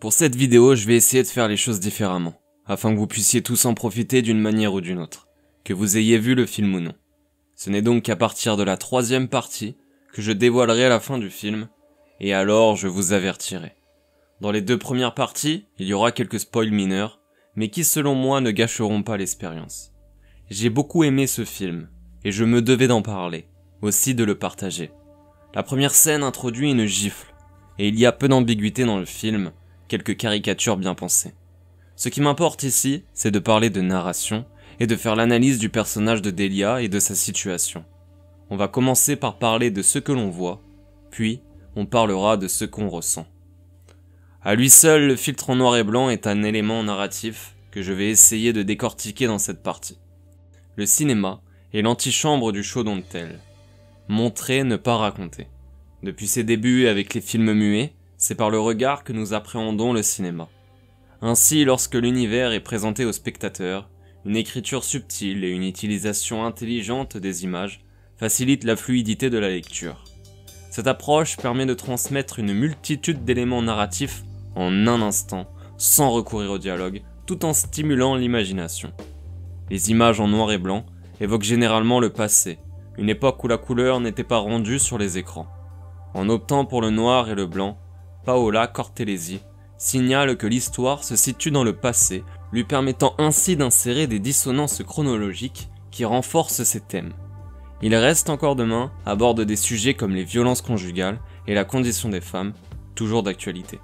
Pour cette vidéo, je vais essayer de faire les choses différemment, afin que vous puissiez tous en profiter d'une manière ou d'une autre, que vous ayez vu le film ou non. Ce n'est donc qu'à partir de la 3e partie que je dévoilerai la fin du film, et alors je vous avertirai. Dans les 2 premières parties, il y aura quelques spoils mineurs, mais qui selon moi ne gâcheront pas l'expérience. J'ai beaucoup aimé ce film, et je me devais d'en parler, aussi de le partager. La première scène introduit une gifle, et il y a peu d'ambiguïté dans le film, quelques caricatures bien pensées. Ce qui m'importe ici, c'est de parler de narration, et de faire l'analyse du personnage de Delia et de sa situation. On va commencer par parler de ce que l'on voit, puis on parlera de ce qu'on ressent. À lui seul, le filtre en noir et blanc est un élément narratif que je vais essayer de décortiquer dans cette partie. Le cinéma est l'antichambre du show don't tell. Montrer, ne pas raconter. Depuis ses débuts avec les films muets, c'est par le regard que nous appréhendons le cinéma. Ainsi, lorsque l'univers est présenté au spectateur, une écriture subtile et une utilisation intelligente des images facilitent la fluidité de la lecture. Cette approche permet de transmettre une multitude d'éléments narratifs en un instant, sans recourir au dialogue, tout en stimulant l'imagination. Les images en noir et blanc évoquent généralement le passé, une époque où la couleur n'était pas rendue sur les écrans. En optant pour le noir et le blanc, Paola Cortellesi signale que l'histoire se situe dans le passé, lui permettant ainsi d'insérer des dissonances chronologiques qui renforcent ses thèmes. Il reste encore demain aborde des sujets comme les violences conjugales et la condition des femmes, toujours d'actualité.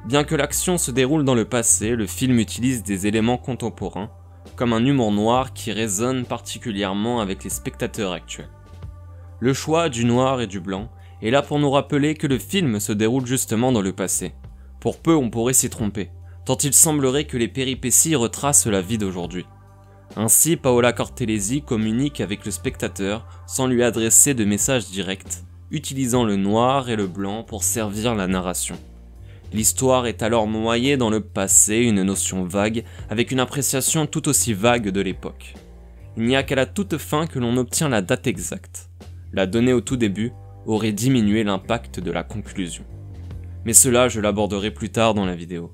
Bien que l'action se déroule dans le passé, le film utilise des éléments contemporains, comme un humour noir qui résonne particulièrement avec les spectateurs actuels. Le choix du noir et du blanc est là pour nous rappeler que le film se déroule justement dans le passé. Pour peu on pourrait s'y tromper, tant il semblerait que les péripéties retracent la vie d'aujourd'hui. Ainsi, Paola Cortellesi communique avec le spectateur sans lui adresser de messages directs, utilisant le noir et le blanc pour servir la narration. L'histoire est alors noyée dans le passé, une notion vague, avec une appréciation tout aussi vague de l'époque. Il n'y a qu'à la toute fin que l'on obtient la date exacte. La donnée au tout début aurait diminué l'impact de la conclusion. Mais cela, je l'aborderai plus tard dans la vidéo.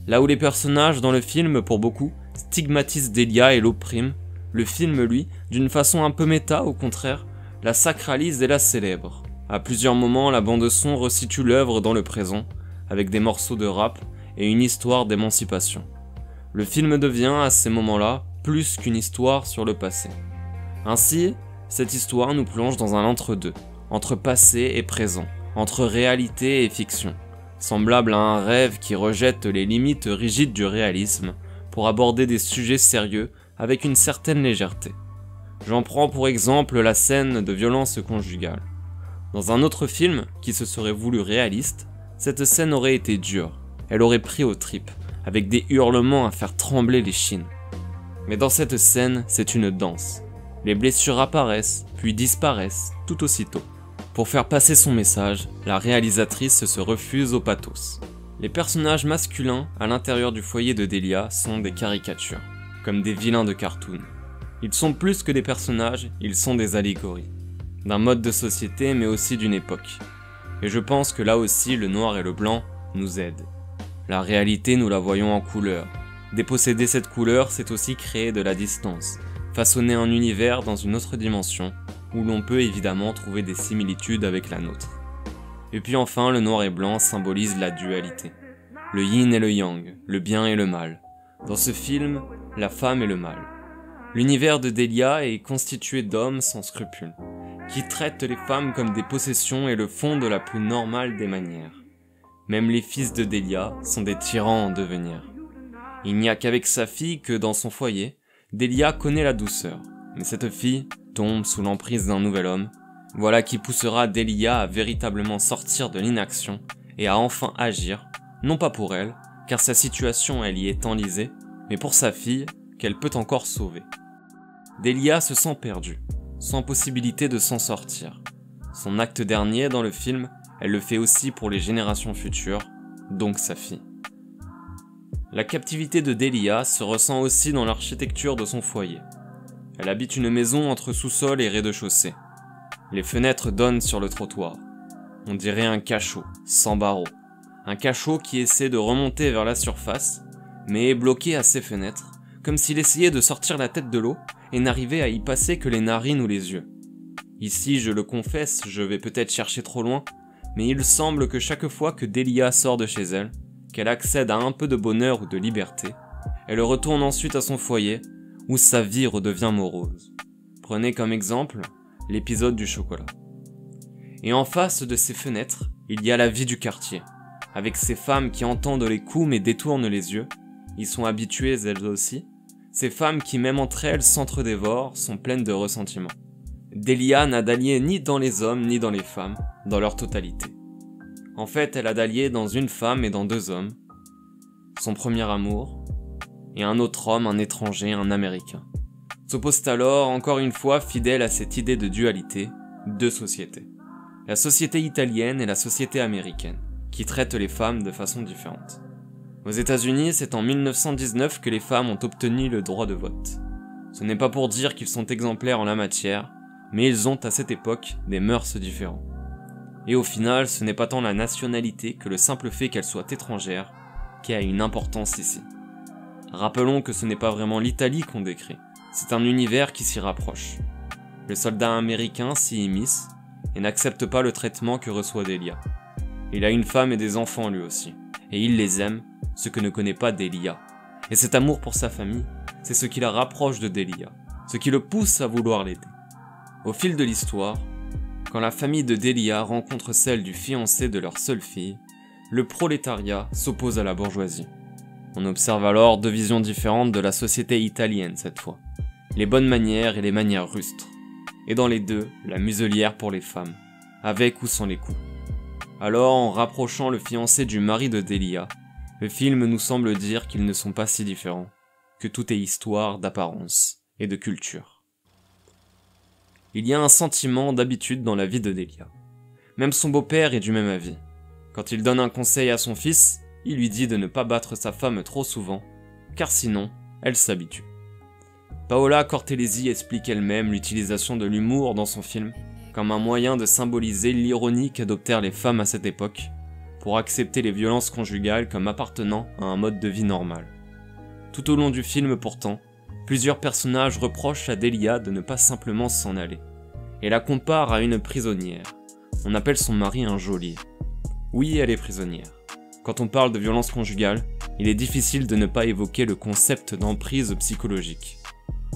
Là où les personnages dans le film, pour beaucoup, stigmatisent Delia et l'oppriment, le film, lui, d'une façon un peu méta au contraire, la sacralise et la célèbre. À plusieurs moments, la bande-son resitue l'œuvre dans le présent, avec des morceaux de rap et une histoire d'émancipation. Le film devient, à ces moments-là, plus qu'une histoire sur le passé. Ainsi, cette histoire nous plonge dans un entre-deux, entre passé et présent, entre réalité et fiction, semblable à un rêve qui rejette les limites rigides du réalisme pour aborder des sujets sérieux avec une certaine légèreté. J'en prends pour exemple la scène de violence conjugale. Dans un autre film, qui se serait voulu réaliste, cette scène aurait été dure, elle aurait pris aux tripes, avec des hurlements à faire trembler les chines. Mais dans cette scène, c'est une danse. Les blessures apparaissent, puis disparaissent, tout aussitôt. Pour faire passer son message, la réalisatrice se refuse au pathos. Les personnages masculins à l'intérieur du foyer de Delia sont des caricatures, comme des vilains de cartoon. Ils sont plus que des personnages, ils sont des allégories. D'un mode de société mais aussi d'une époque. Et je pense que là aussi le noir et le blanc nous aident. La réalité nous la voyons en couleur. Déposséder cette couleur, c'est aussi créer de la distance, façonner un univers dans une autre dimension, où l'on peut évidemment trouver des similitudes avec la nôtre. Et puis enfin, le noir et blanc symbolise la dualité. Le yin et le yang, le bien et le mal. Dans ce film, la femme et le mal. L'univers de Delia est constitué d'hommes sans scrupules, qui traitent les femmes comme des possessions et le font de la plus normale des manières. Même les fils de Delia sont des tyrans en devenir. Il n'y a qu'avec sa fille que dans son foyer, Delia connaît la douceur, mais cette fille tombe sous l'emprise d'un nouvel homme. Voilà qui poussera Delia à véritablement sortir de l'inaction et à enfin agir, non pas pour elle, car sa situation elle y est enlisée, mais pour sa fille qu'elle peut encore sauver. Delia se sent perdue, sans possibilité de s'en sortir. Son acte dernier dans le film, elle le fait aussi pour les générations futures, donc sa fille. La captivité de Delia se ressent aussi dans l'architecture de son foyer. Elle habite une maison entre sous-sol et rez-de-chaussée. Les fenêtres donnent sur le trottoir. On dirait un cachot, sans barreaux. un cachot qui essaie de remonter vers la surface, mais est bloqué à ses fenêtres, comme s'il essayait de sortir la tête de l'eau et n'arrivait à y passer que les narines ou les yeux. Ici, je le confesse, je vais peut-être chercher trop loin, mais il semble que chaque fois que Delia sort de chez elle, qu'elle accède à un peu de bonheur ou de liberté, elle retourne ensuite à son foyer, où sa vie redevient morose. Prenez comme exemple l'épisode du chocolat. Et en face de ces fenêtres, il y a la vie du quartier, avec ces femmes qui entendent les coups mais détournent les yeux, y sont habituées elles aussi, ces femmes qui même entre elles s'entre-dévorent, sont pleines de ressentiment. Delia n'a d'alliés ni dans les hommes ni dans les femmes, dans leur totalité. En fait, elle a d'alliés dans une femme et dans deux hommes, son premier amour, et un autre homme, un étranger, un américain. S'oppose alors, encore une fois, fidèle à cette idée de dualité, deux sociétés. La société italienne et la société américaine, qui traitent les femmes de façon différente. Aux États-Unis, c'est en 1919 que les femmes ont obtenu le droit de vote. Ce n'est pas pour dire qu'ils sont exemplaires en la matière, mais ils ont à cette époque des mœurs différents. Et au final, ce n'est pas tant la nationalité que le simple fait qu'elle soit étrangère qui a une importance ici. Rappelons que ce n'est pas vraiment l'Italie qu'on décrit, c'est un univers qui s'y rapproche. Le soldat américain s'y immisce et n'accepte pas le traitement que reçoit Delia. Il a une femme et des enfants lui aussi, et il les aime, ce que ne connaît pas Delia. Et cet amour pour sa famille, c'est ce qui la rapproche de Delia, ce qui le pousse à vouloir l'aider. Au fil de l'histoire, quand la famille de Delia rencontre celle du fiancé de leur seule fille, le prolétariat s'oppose à la bourgeoisie. On observe alors deux visions différentes de la société italienne cette fois, les bonnes manières et les manières rustres, et dans les deux, la muselière pour les femmes, avec ou sans les coups. Alors, en rapprochant le fiancé du mari de Delia, le film nous semble dire qu'ils ne sont pas si différents, que tout est histoire d'apparence et de culture. Il y a un sentiment d'habitude dans la vie de Delia. Même son beau-père est du même avis. Quand il donne un conseil à son fils, il lui dit de ne pas battre sa femme trop souvent, car sinon, elle s'habitue. Paola Cortellesi explique elle-même l'utilisation de l'humour dans son film comme un moyen de symboliser l'ironie qu'adoptèrent les femmes à cette époque, pour accepter les violences conjugales comme appartenant à un mode de vie normal. Tout au long du film pourtant, plusieurs personnages reprochent à Delia de ne pas simplement s'en aller, et la comparent à une prisonnière. On appelle son mari un geôlier. Oui, elle est prisonnière. Quand on parle de violence conjugale, il est difficile de ne pas évoquer le concept d'emprise psychologique.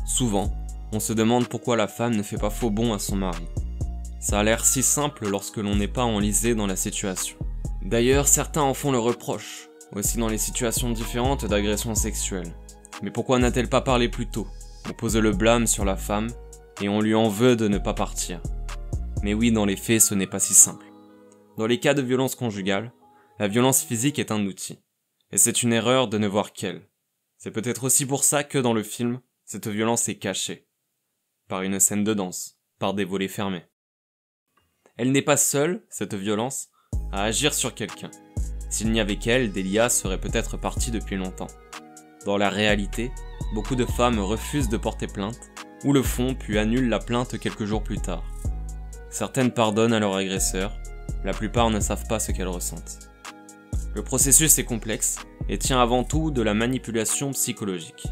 Souvent, on se demande pourquoi la femme ne fait pas faux bond à son mari. Ça a l'air si simple lorsque l'on n'est pas enlisé dans la situation. D'ailleurs, certains en font le reproche, aussi dans les situations différentes d'agressions sexuelles. Mais pourquoi n'a-t-elle pas parlé plus tôt? On pose le blâme sur la femme, et on lui en veut de ne pas partir. Mais oui, dans les faits, ce n'est pas si simple. Dans les cas de violence conjugale, la violence physique est un outil, et c'est une erreur de ne voir qu'elle. C'est peut-être aussi pour ça que dans le film, cette violence est cachée. Par une scène de danse, par des volets fermés. Elle n'est pas seule, cette violence, à agir sur quelqu'un. S'il n'y avait qu'elle, Delia serait peut-être partie depuis longtemps. Dans la réalité, beaucoup de femmes refusent de porter plainte, ou le font puis annulent la plainte quelques jours plus tard. Certaines pardonnent à leur agresseur, la plupart ne savent pas ce qu'elles ressentent. Le processus est complexe et tient avant tout de la manipulation psychologique.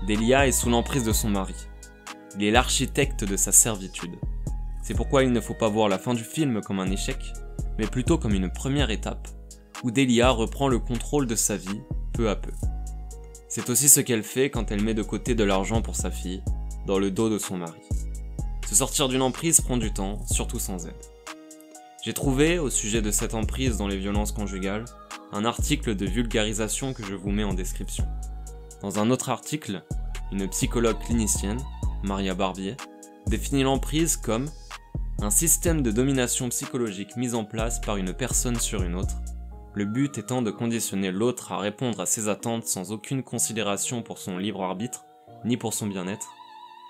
Delia est sous l'emprise de son mari. Il est l'architecte de sa servitude. C'est pourquoi il ne faut pas voir la fin du film comme un échec, mais plutôt comme une première étape, où Delia reprend le contrôle de sa vie, peu à peu. C'est aussi ce qu'elle fait quand elle met de côté de l'argent pour sa fille, dans le dos de son mari. Se sortir d'une emprise prend du temps, surtout sans aide. J'ai trouvé, au sujet de cette emprise dans les violences conjugales, un article de vulgarisation que je vous mets en description. Dans un autre article, une psychologue clinicienne, Maria Barbier, définit l'emprise comme un système de domination psychologique mis en place par une personne sur une autre, le but étant de conditionner l'autre à répondre à ses attentes sans aucune considération pour son libre arbitre, ni pour son bien-être.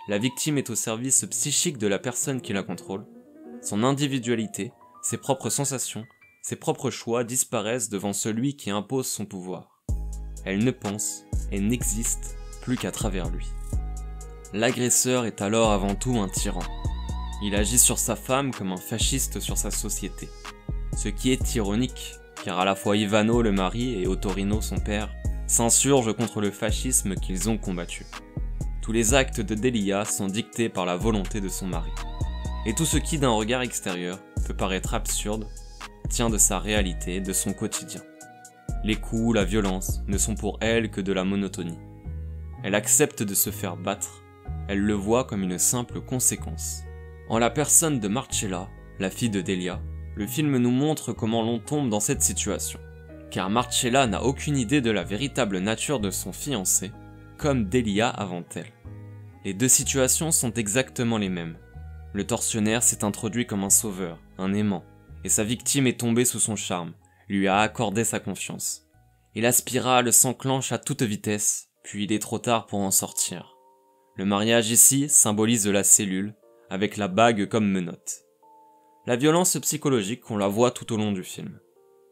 La victime est au service psychique de la personne qui la contrôle. Son individualité, ses propres sensations, ses propres choix disparaissent devant celui qui impose son pouvoir. Elle ne pense et n'existe plus qu'à travers lui. L'agresseur est alors avant tout un tyran. Il agit sur sa femme comme un fasciste sur sa société. Ce qui est ironique, car à la fois Ivano le mari et Ottorino son père s'insurgent contre le fascisme qu'ils ont combattu. Tous les actes de Delia sont dictés par la volonté de son mari. Et tout ce qui d'un regard extérieur peut paraître absurde tient de sa réalité, de son quotidien. Les coups, la violence ne sont pour elle que de la monotonie. Elle accepte de se faire battre, elle le voit comme une simple conséquence. En la personne de Marcella, la fille de Delia, le film nous montre comment l'on tombe dans cette situation. Car Marcella n'a aucune idée de la véritable nature de son fiancé, comme Delia avant elle. Les deux situations sont exactement les mêmes. Le tortionnaire s'est introduit comme un sauveur, un aimant, et sa victime est tombée sous son charme, lui a accordé sa confiance. Et la spirale s'enclenche à toute vitesse, puis il est trop tard pour en sortir. Le mariage ici symbolise la cellule, avec la bague comme menotte. La violence psychologique, on la voit tout au long du film.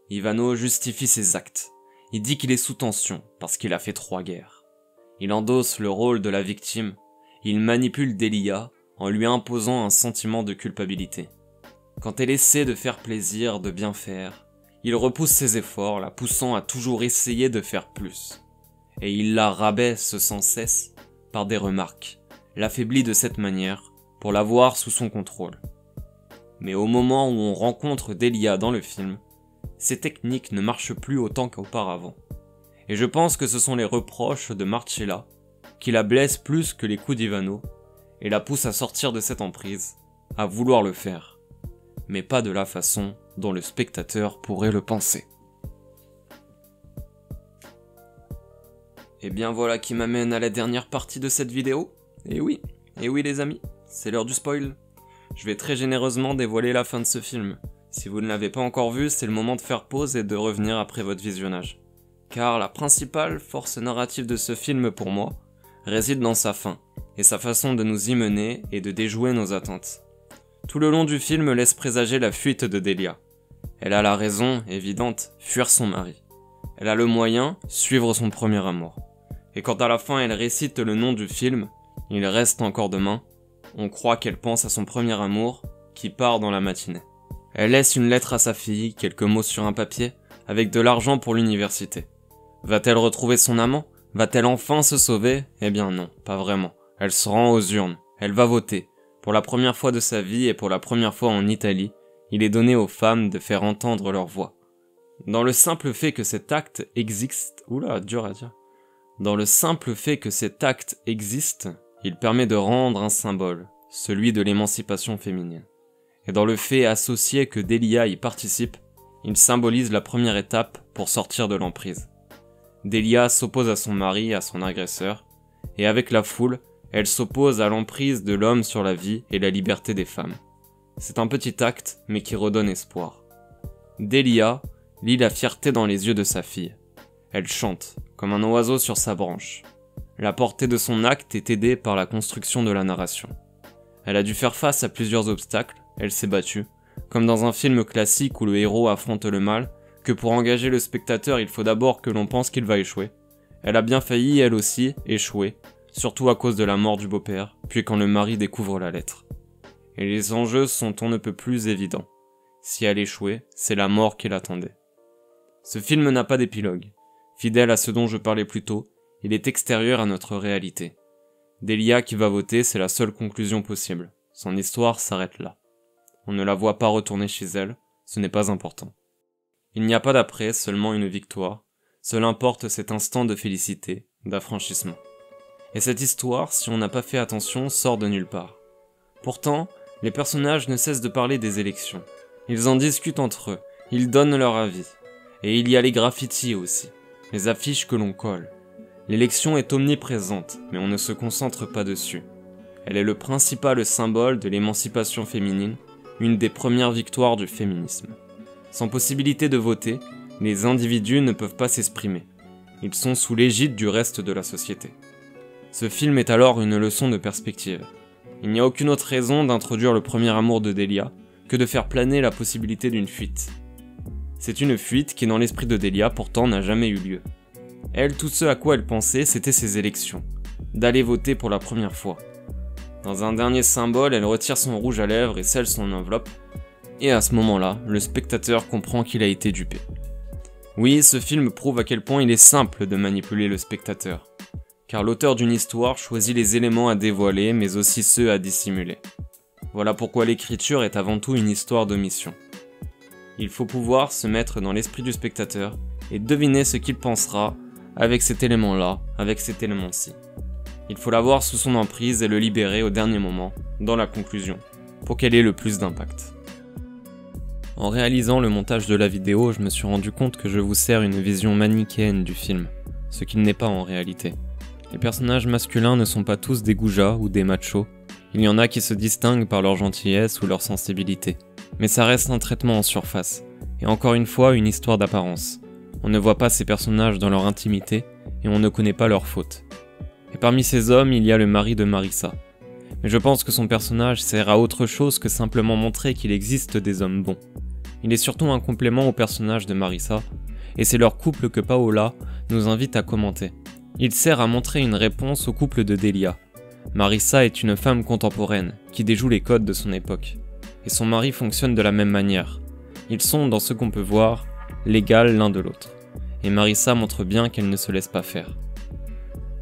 Ivano justifie ses actes. Il dit qu'il est sous tension, parce qu'il a fait 3 guerres. Il endosse le rôle de la victime, il manipule Delia en lui imposant un sentiment de culpabilité. Quand elle essaie de faire plaisir, de bien faire, il repousse ses efforts, la poussant à toujours essayer de faire plus. Et il la rabaisse sans cesse par des remarques, l'affaiblit de cette manière pour l'avoir sous son contrôle. Mais au moment où on rencontre Delia dans le film, ces techniques ne marchent plus autant qu'auparavant. Et je pense que ce sont les reproches de Marcella qui la blessent plus que les coups d'Ivano et la poussent à sortir de cette emprise, à vouloir le faire, mais pas de la façon dont le spectateur pourrait le penser. Et bien voilà qui m'amène à la dernière partie de cette vidéo. Et oui les amis, c'est l'heure du spoil. Je vais très généreusement dévoiler la fin de ce film. Si vous ne l'avez pas encore vu, c'est le moment de faire pause et de revenir après votre visionnage. Car la principale force narrative de ce film pour moi réside dans sa fin, et sa façon de nous y mener et de déjouer nos attentes. Tout le long du film laisse présager la fuite de Delia. Elle a la raison, évidente, fuir son mari. Elle a le moyen, suivre son premier amour. Et quand à la fin elle récite le nom du film, il reste encore demain, on croit qu'elle pense à son premier amour, qui part dans la matinée. Elle laisse une lettre à sa fille, quelques mots sur un papier, avec de l'argent pour l'université. Va-t-elle retrouver son amant ? Va-t-elle enfin se sauver ? Eh bien non, pas vraiment. Elle se rend aux urnes, elle va voter. Pour la première fois de sa vie et pour la première fois en Italie, il est donné aux femmes de faire entendre leur voix. Dans le simple fait que cet acte existe, Dans le simple fait que cet acte existe, il permet de rendre un symbole, celui de l'émancipation féminine. Et dans le fait associé que Delia y participe, il symbolise la première étape pour sortir de l'emprise. Delia s'oppose à son mari, à son agresseur, et avec la foule, elle s'oppose à l'emprise de l'homme sur la vie et la liberté des femmes. C'est un petit acte, mais qui redonne espoir. Delia lit la fierté dans les yeux de sa fille. Elle chante, comme un oiseau sur sa branche. La portée de son acte est aidée par la construction de la narration. Elle a dû faire face à plusieurs obstacles, elle s'est battue, comme dans un film classique où le héros affronte le mal, que pour engager le spectateur il faut d'abord que l'on pense qu'il va échouer. Elle a bien failli, elle aussi, échouer, surtout à cause de la mort du beau-père, puis quand le mari découvre la lettre. Et les enjeux sont on ne peut plus évidents. Si elle échouait, c'est la mort qui l'attendait. Ce film n'a pas d'épilogue. Fidèle à ce dont je parlais plus tôt, il est extérieur à notre réalité. Delia qui va voter, c'est la seule conclusion possible. Son histoire s'arrête là. On ne la voit pas retourner chez elle, ce n'est pas important. Il n'y a pas d'après, seulement une victoire. Seul importe cet instant de félicité, d'affranchissement. Et cette histoire, si on n'a pas fait attention, sort de nulle part. Pourtant, les personnages ne cessent de parler des élections. Ils en discutent entre eux, ils donnent leur avis. Et il y a les graffitis aussi, les affiches que l'on colle. L'élection est omniprésente, mais on ne se concentre pas dessus. Elle est le principal symbole de l'émancipation féminine, une des premières victoires du féminisme. Sans possibilité de voter, les individus ne peuvent pas s'exprimer. Ils sont sous l'égide du reste de la société. Ce film est alors une leçon de perspective. Il n'y a aucune autre raison d'introduire le premier amour de Delia que de faire planer la possibilité d'une fuite. C'est une fuite qui dans l'esprit de Delia pourtant n'a jamais eu lieu. Elle, tout ce à quoi elle pensait, c'était ses élections, d'aller voter pour la première fois. Dans un dernier symbole, elle retire son rouge à lèvres et scelle son enveloppe, et à ce moment-là, le spectateur comprend qu'il a été dupé. Oui, ce film prouve à quel point il est simple de manipuler le spectateur, car l'auteur d'une histoire choisit les éléments à dévoiler, mais aussi ceux à dissimuler. Voilà pourquoi l'écriture est avant tout une histoire d'omission. Il faut pouvoir se mettre dans l'esprit du spectateur et deviner ce qu'il pensera avec cet élément-là, avec cet élément-ci. Il faut l'avoir sous son emprise et le libérer au dernier moment, dans la conclusion, pour qu'elle ait le plus d'impact. En réalisant le montage de la vidéo, je me suis rendu compte que je vous sers une vision manichéenne du film, ce qu'il n'est pas en réalité. Les personnages masculins ne sont pas tous des goujats ou des machos, il y en a qui se distinguent par leur gentillesse ou leur sensibilité. Mais ça reste un traitement en surface, et encore une fois une histoire d'apparence. On ne voit pas ces personnages dans leur intimité, et on ne connaît pas leurs fautes. Et parmi ces hommes, il y a le mari de Marissa. Mais je pense que son personnage sert à autre chose que simplement montrer qu'il existe des hommes bons. Il est surtout un complément au personnage de Marissa, et c'est leur couple que Paola nous invite à commenter. Il sert à montrer une réponse au couple de Delia. Marissa est une femme contemporaine, qui déjoue les codes de son époque. Et son mari fonctionne de la même manière. Ils sont, dans ce qu'on peut voir, l'égal l'un de l'autre. Et Marissa montre bien qu'elle ne se laisse pas faire.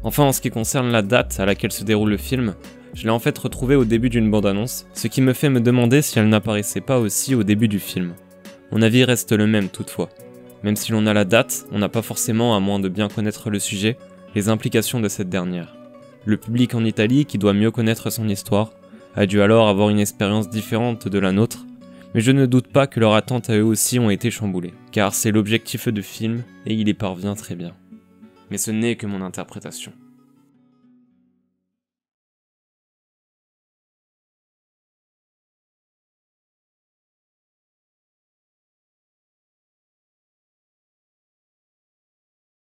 Enfin, en ce qui concerne la date à laquelle se déroule le film, je l'ai en fait retrouvée au début d'une bande-annonce, ce qui me fait me demander si elle n'apparaissait pas aussi au début du film. Mon avis reste le même toutefois. Même si l'on a la date, on n'a pas forcément, à moins de bien connaître le sujet, les implications de cette dernière. Le public en Italie, qui doit mieux connaître son histoire, a dû alors avoir une expérience différente de la nôtre, mais je ne doute pas que leurs attentes à eux aussi ont été chamboulées, car c'est l'objectif du film et il y parvient très bien. Mais ce n'est que mon interprétation.